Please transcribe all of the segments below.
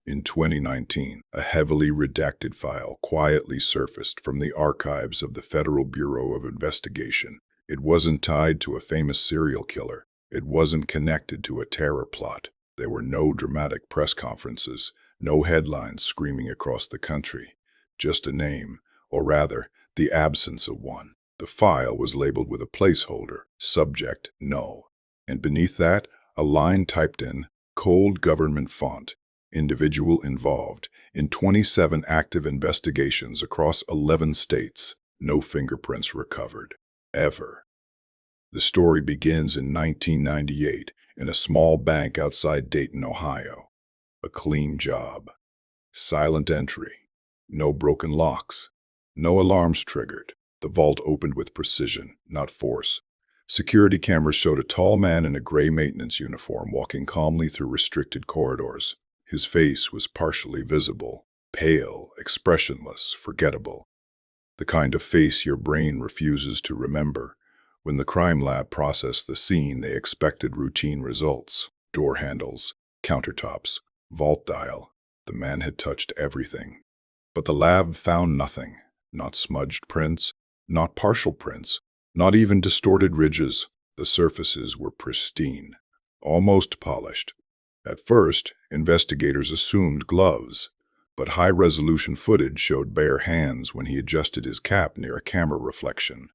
In 2019, a heavily redacted file quietly surfaced from the archives of the Federal Bureau of Investigation. It wasn't tied to a famous serial killer. It wasn't connected to a terror plot. There were no dramatic press conferences, no headlines screaming across the country. Just a name, or rather, the absence of one. The file was labeled with a placeholder, subject null, and beneath that, a line typed in cold government font, individual involved in 27 active investigations across 11 states, no fingerprints recovered. Ever. The story begins in 1998 in a small bank outside Dayton, Ohio. A clean job. Silent entry. No broken locks. No alarms triggered. The vault opened with precision, not force. Security cameras showed a tall man in a gray maintenance uniform walking calmly through restricted corridors. His face was partially visible, pale, expressionless, forgettable. The kind of face your brain refuses to remember. When the crime lab processed the scene, they expected routine results. Door handles, countertops, vault dial. The man had touched everything. But the lab found nothing. Not smudged prints, not partial prints, not even distorted ridges. The surfaces were pristine, almost polished. At first, investigators assumed gloves, but high-resolution footage showed bare hands when he adjusted his cap near a camera reflection.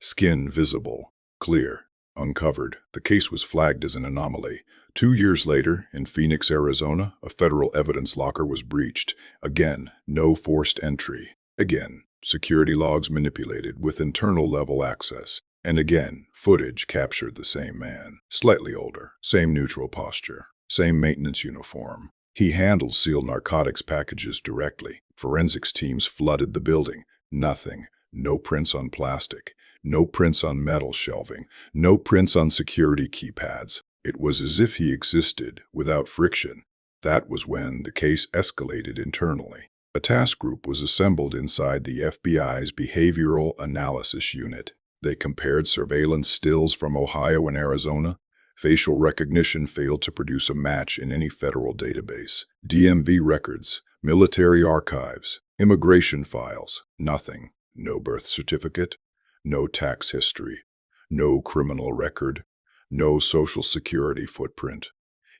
Skin visible, clear, uncovered. The case was flagged as an anomaly. 2 years later, in Phoenix, Arizona, a federal evidence locker was breached. Again, no forced entry. Again, security logs manipulated with internal-level access. And again, footage captured the same man. Slightly older, same neutral posture, same maintenance uniform. He handled sealed narcotics packages directly. Forensics teams flooded the building. Nothing. No prints on plastic. No prints on metal shelving. No prints on security keypads. It was as if he existed without friction. That was when the case escalated internally. A task group was assembled inside the FBI's Behavioral Analysis Unit. They compared surveillance stills from Ohio and Arizona. Facial recognition failed to produce a match in any federal database. DMV records, military archives, immigration files, nothing. No birth certificate, no tax history, no criminal record, no social security footprint.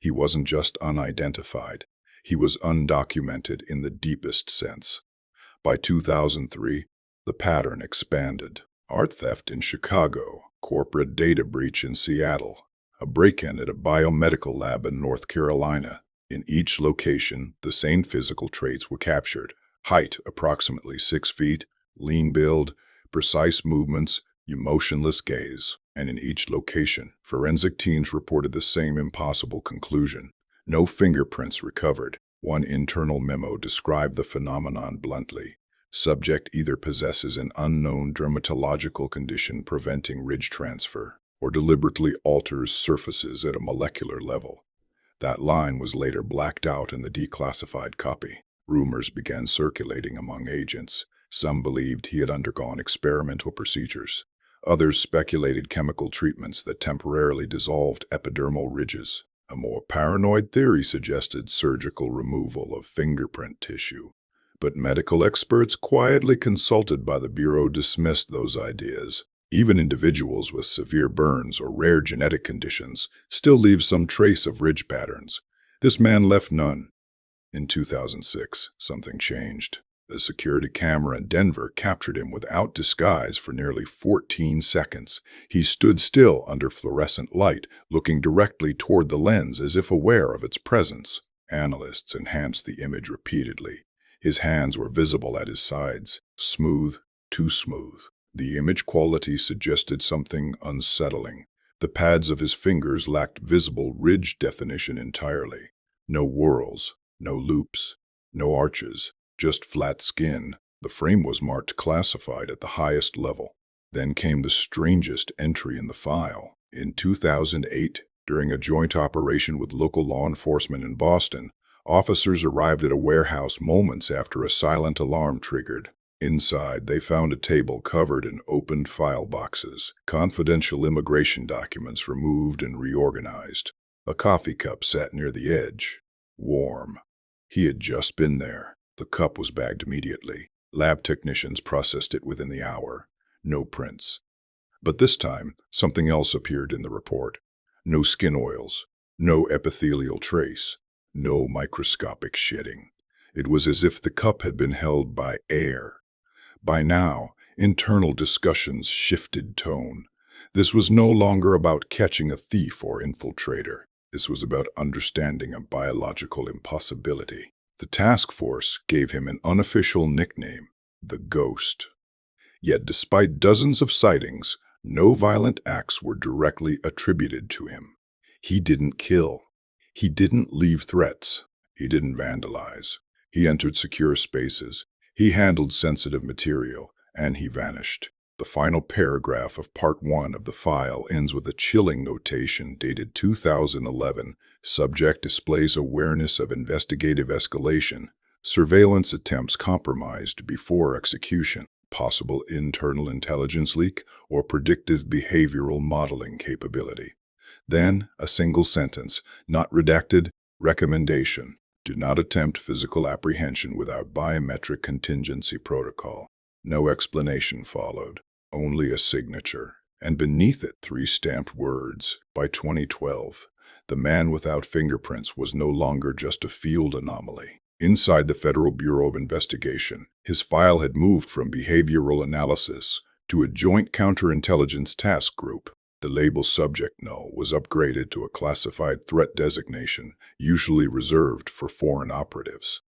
He wasn't just unidentified. He was undocumented in the deepest sense. By 2003, the pattern expanded. Art theft in Chicago, corporate data breach in Seattle, a break-in at a biomedical lab in North Carolina. In each location, the same physical traits were captured. Height, approximately 6 feet, lean build, precise movements, emotionless gaze. And in each location, forensic teams reported the same impossible conclusion. No fingerprints recovered. One internal memo described the phenomenon bluntly. Subject either possesses an unknown dermatological condition preventing ridge transfer, or deliberately alters surfaces at a molecular level. That line was later blacked out in the declassified copy. Rumors began circulating among agents. Some believed he had undergone experimental procedures. Others speculated chemical treatments that temporarily dissolved epidermal ridges. A more paranoid theory suggested surgical removal of fingerprint tissue. But medical experts quietly consulted by the Bureau dismissed those ideas. Even individuals with severe burns or rare genetic conditions still leave some trace of ridge patterns. This man left none. In 2006, something changed. The security camera in Denver captured him without disguise for nearly 14 seconds. He stood still under fluorescent light, looking directly toward the lens as if aware of its presence. Analysts enhanced the image repeatedly. His hands were visible at his sides, smooth, too smooth. The image quality suggested something unsettling. The pads of his fingers lacked visible ridge definition entirely. No whorls, no loops, no arches, just flat skin. The frame was marked classified at the highest level. Then came the strangest entry in the file. In 2008, during a joint operation with local law enforcement in Boston, officers arrived at a warehouse moments after a silent alarm triggered. Inside, they found a table covered in opened file boxes, confidential immigration documents removed and reorganized. A coffee cup sat near the edge, warm. He had just been there. The cup was bagged immediately. Lab technicians processed it within the hour. No prints. But this time, something else appeared in the report. No skin oils, no epithelial trace, no microscopic shedding. It was as if the cup had been held by air. By now, internal discussions shifted tone. This was no longer about catching a thief or infiltrator. This was about understanding a biological impossibility. The task force gave him an unofficial nickname, the Ghost. Yet despite dozens of sightings, no violent acts were directly attributed to him. He didn't kill. He didn't leave threats. He didn't vandalize. He entered secure spaces. He handled sensitive material, and he vanished. The final paragraph of Part 1 of the file ends with a chilling notation dated 2011. Subject displays awareness of investigative escalation. Surveillance attempts compromised before execution. Possible internal intelligence leak or predictive behavioral modeling capability. Then, a single sentence, not redacted, recommendation. Do not attempt physical apprehension without biometric contingency protocol. No explanation followed, only a signature. And beneath it, 3 stamped words. By 2012, the man without fingerprints was no longer just a field anomaly. Inside the Federal Bureau of Investigation, his file had moved from behavioral analysis to a joint counterintelligence task group. The label Subject Null was upgraded to a classified threat designation, usually reserved for foreign operatives.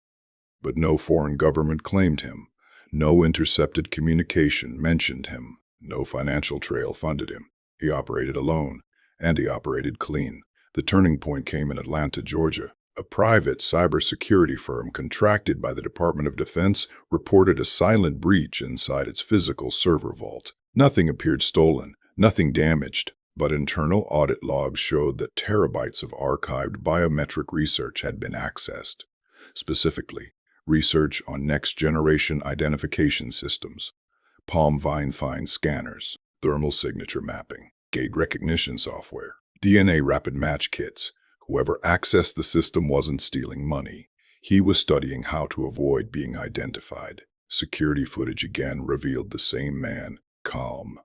But no foreign government claimed him. No intercepted communication mentioned him. No financial trail funded him. He operated alone, and he operated clean. The turning point came in Atlanta, Georgia. A private cybersecurity firm contracted by the Department of Defense reported a silent breach inside its physical server vault. Nothing appeared stolen, nothing damaged, but internal audit logs showed that terabytes of archived biometric research had been accessed. Specifically, research on next-generation identification systems, palm vine find scanners, thermal signature mapping, gait recognition software, DNA rapid match kits. Whoever accessed the system wasn't stealing money. He was studying how to avoid being identified. Security footage again revealed the same man, calm,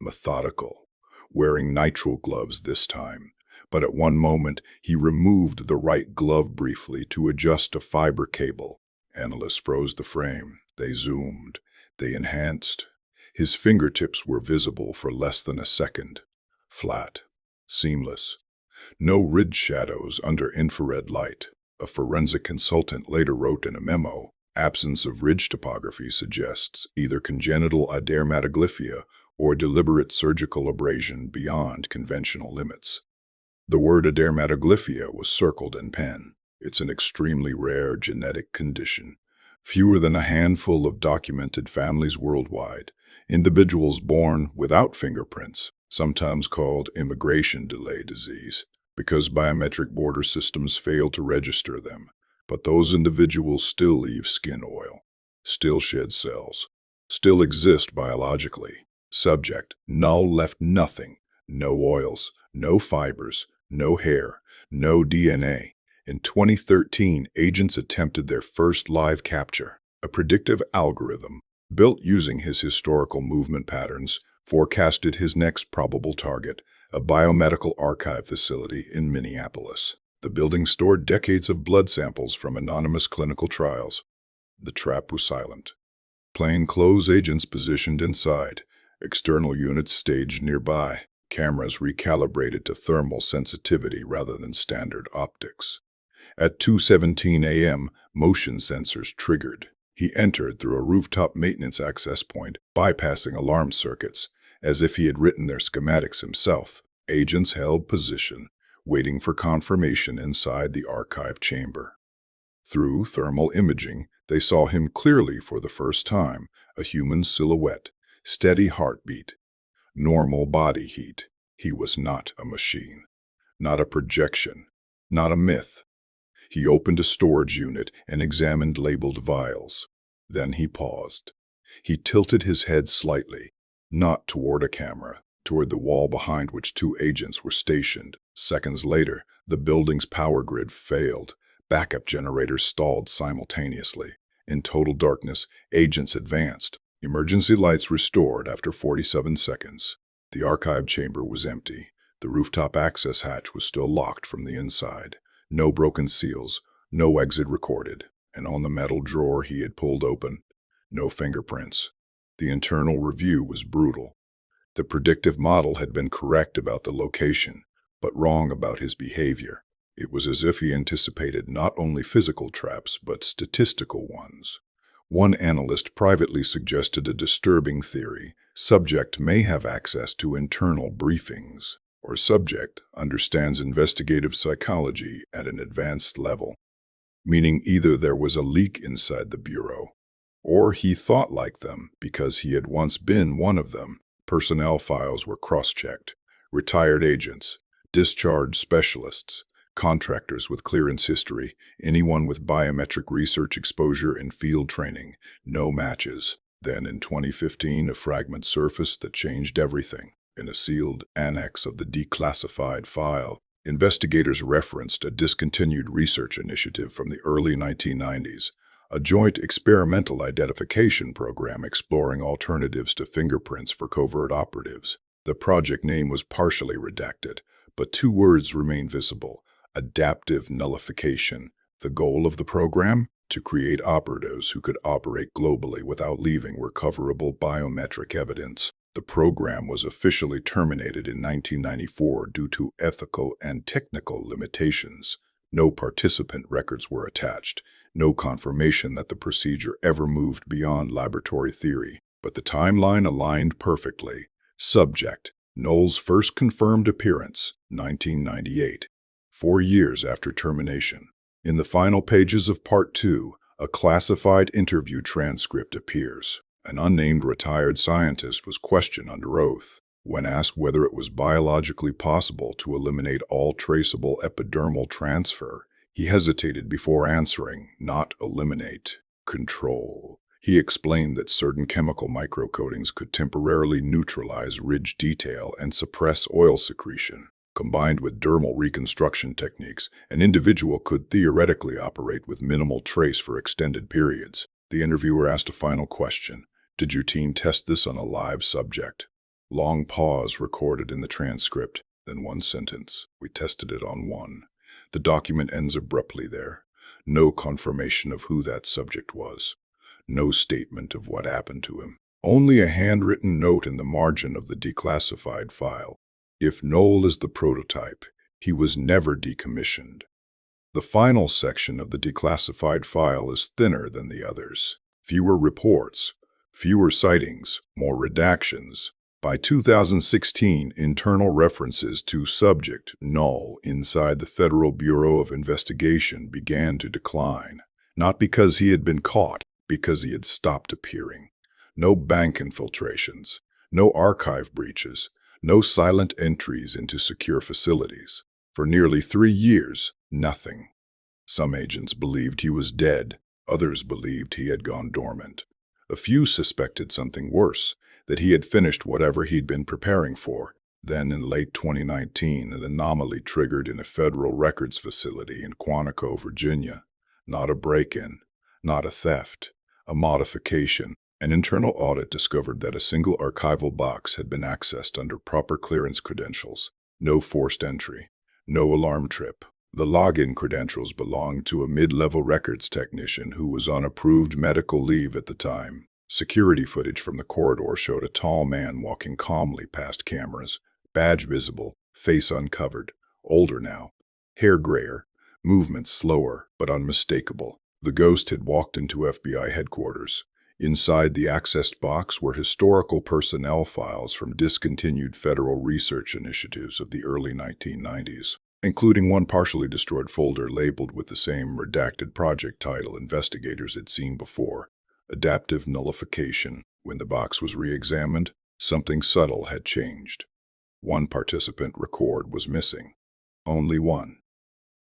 methodical, wearing nitrile gloves this time. But at one moment, he removed the right glove briefly to adjust a fiber cable. Analysts froze the frame. They zoomed. They enhanced. His fingertips were visible for less than a second. Flat. Seamless. No ridge shadows under infrared light. A forensic consultant later wrote in a memo, absence of ridge topography suggests either congenital idermatoglyphia or deliberate surgical abrasion beyond conventional limits. The word idermatoglyphia was circled in pen. It's an extremely rare genetic condition. Fewer than a handful of documented families worldwide. Individuals born without fingerprints, sometimes called immigration delay disease, because biometric border systems fail to register them. But those individuals still leave skin oil, still shed cells, still exist biologically. Subject, Null left nothing. No oils, no fibers, no hair, no DNA. In 2013, agents attempted their first live capture. A predictive algorithm, built using his historical movement patterns, forecasted his next probable target, a biomedical archive facility in Minneapolis. The building stored decades of blood samples from anonymous clinical trials. The trap was silent. Plainclothes agents positioned inside, external units staged nearby, cameras recalibrated to thermal sensitivity rather than standard optics. At 2:17 a.m., motion sensors triggered. He entered through a rooftop maintenance access point, bypassing alarm circuits, as if he had written their schematics himself. Agents held position, waiting for confirmation inside the archive chamber. Through thermal imaging, they saw him clearly for the first time, a human silhouette, steady heartbeat, normal body heat. He was not a machine, not a projection, not a myth. He opened a storage unit and examined labeled vials. Then he paused. He tilted his head slightly, not toward a camera, toward the wall behind which 2 agents were stationed. Seconds later, the building's power grid failed. Backup generators stalled simultaneously. In total darkness, agents advanced. Emergency lights restored after 47 seconds. The archive chamber was empty. The rooftop access hatch was still locked from the inside. No broken seals, no exit recorded. And on the metal drawer he had pulled open, no fingerprints. The internal review was brutal. The predictive model had been correct about the location, but wrong about his behavior. It was as if he anticipated not only physical traps, but statistical ones. One analyst privately suggested a disturbing theory. Subject may have access to internal briefings, or subject understands investigative psychology at an advanced level, meaning either there was a leak inside the Bureau, or he thought like them because he had once been one of them. Personnel files were cross-checked. Retired agents, discharged specialists, contractors with clearance history, anyone with biometric research exposure and field training, no matches. Then in 2015, a fragment surfaced that changed everything. In a sealed annex of the declassified file, investigators referenced a discontinued research initiative from the early 1990s, a joint experimental identification program exploring alternatives to fingerprints for covert operatives. The project name was partially redacted, but two words remain visible: adaptive nullification. The goal of the program? To create operatives who could operate globally without leaving recoverable biometric evidence. The program was officially terminated in 1994 due to ethical and technical limitations. No participant records were attached, no confirmation that the procedure ever moved beyond laboratory theory, but the timeline aligned perfectly. Subject: Null's first confirmed appearance, 1998. 4 years after termination. In the final pages of Part 2, a classified interview transcript appears. An unnamed retired scientist was questioned under oath. When asked whether it was biologically possible to eliminate all traceable epidermal transfer, he hesitated before answering, not eliminate, control. He explained that certain chemical microcoatings could temporarily neutralize ridge detail and suppress oil secretion. Combined with dermal reconstruction techniques, an individual could theoretically operate with minimal trace for extended periods. The interviewer asked a final question. Did your team test this on a live subject? Long pause recorded in the transcript, then one sentence. We tested it on one. The document ends abruptly there. No confirmation of who that subject was. No statement of what happened to him. Only a handwritten note in the margin of the declassified file. If Null is the prototype, he was never decommissioned. The final section of the declassified file is thinner than the others. Fewer reports, fewer sightings, more redactions. By 2016, internal references to subject Null inside the Federal Bureau of Investigation began to decline. Not because he had been caught, because he had stopped appearing. No bank infiltrations, no archive breaches, no silent entries into secure facilities. For nearly 3 years, nothing. Some agents believed he was dead. Others believed he had gone dormant. A few suspected something worse, that he had finished whatever he'd been preparing for. Then, in late 2019, an anomaly triggered in a federal records facility in Quantico, Virginia. Not a break-in, not a theft, a modification. An internal audit discovered that a single archival box had been accessed under proper clearance credentials. No forced entry, no alarm trip. The login credentials belonged to a mid-level records technician who was on approved medical leave at the time. Security footage from the corridor showed a tall man walking calmly past cameras, badge visible, face uncovered, older now, hair grayer, movements slower but unmistakable. The ghost had walked into FBI headquarters. Inside the accessed box were historical personnel files from discontinued federal research initiatives of the early 1990s, including one partially destroyed folder labeled with the same redacted project title investigators had seen before, Adaptive Nullification. When the box was re-examined, something subtle had changed. One participant record was missing. Only one.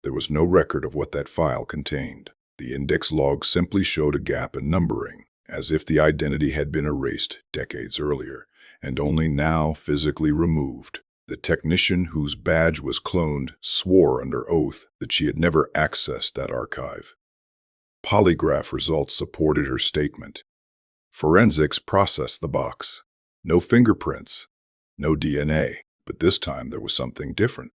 There was no record of what that file contained. The index log simply showed a gap in numbering, as if the identity had been erased decades earlier, and only now physically removed. The technician whose badge was cloned swore under oath that she had never accessed that archive. Polygraph results supported her statement. Forensics processed the box. No fingerprints, no DNA, but this time there was something different.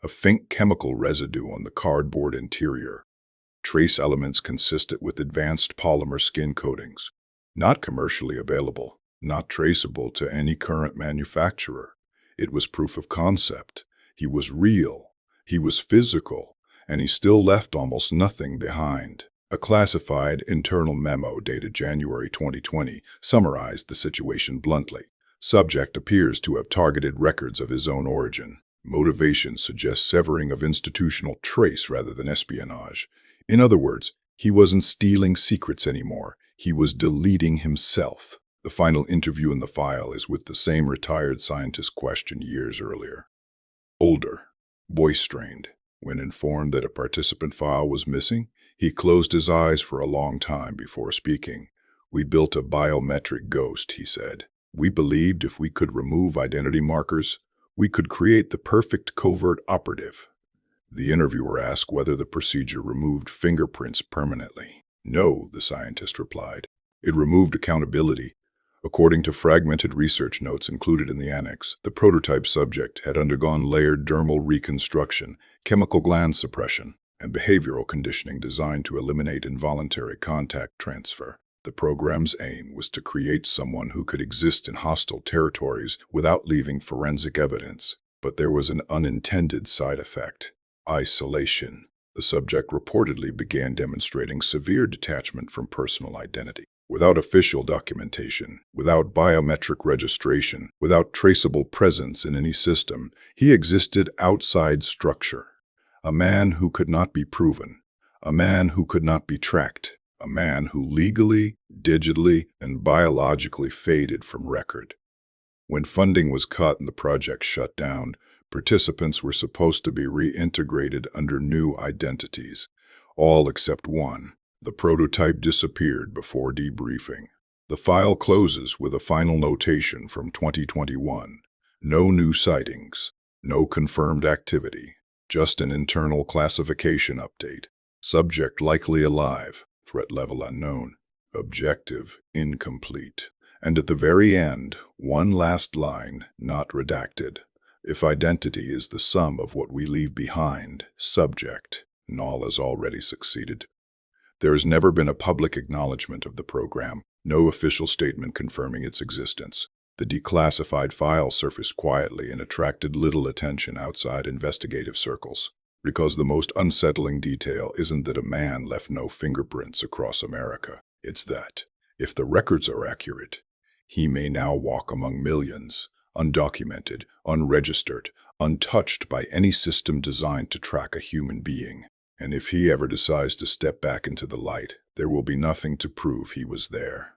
A faint chemical residue on the cardboard interior. Trace elements consistent with advanced polymer skin coatings. Not commercially available, not traceable to any current manufacturer. It was proof of concept. He was real. He was physical. And he still left almost nothing behind. A classified internal memo dated January 2020 summarized the situation bluntly. Subject appears to have targeted records of his own origin. Motivation suggests severing of institutional trace rather than espionage. In other words, he wasn't stealing secrets anymore. He was deleting himself. The final interview in the file is with the same retired scientist questioned years earlier. Older, voice-strained. When informed that a participant file was missing, he closed his eyes for a long time before speaking. "We built a biometric ghost," he said. "We believed if we could remove identity markers, we could create the perfect covert operative." The interviewer asked whether the procedure removed fingerprints permanently. "No," the scientist replied. "It removed accountability." According to fragmented research notes included in the annex, the prototype subject had undergone layered dermal reconstruction, chemical gland suppression, and behavioral conditioning designed to eliminate involuntary contact transfer. The program's aim was to create someone who could exist in hostile territories without leaving forensic evidence. But there was an unintended side effect: isolation. The subject reportedly began demonstrating severe detachment from personal identity. Without official documentation, without biometric registration, without traceable presence in any system, he existed outside structure. A man who could not be proven. A man who could not be tracked. A man who legally, digitally, and biologically faded from record. When funding was cut and the project shut down, participants were supposed to be reintegrated under new identities, all except one. The prototype disappeared before debriefing. The file closes with a final notation from 2021. No new sightings, no confirmed activity, just an internal classification update. Subject likely alive, threat level unknown, objective incomplete. And at the very end, one last line, not redacted. If identity is the sum of what we leave behind, subject, Null has already succeeded. There has never been a public acknowledgement of the program, no official statement confirming its existence. The declassified file surfaced quietly and attracted little attention outside investigative circles. Because the most unsettling detail isn't that a man left no fingerprints across America. It's that, if the records are accurate, he may now walk among millions, undocumented, unregistered, untouched by any system designed to track a human being. And if he ever decides to step back into the light, there will be nothing to prove he was there.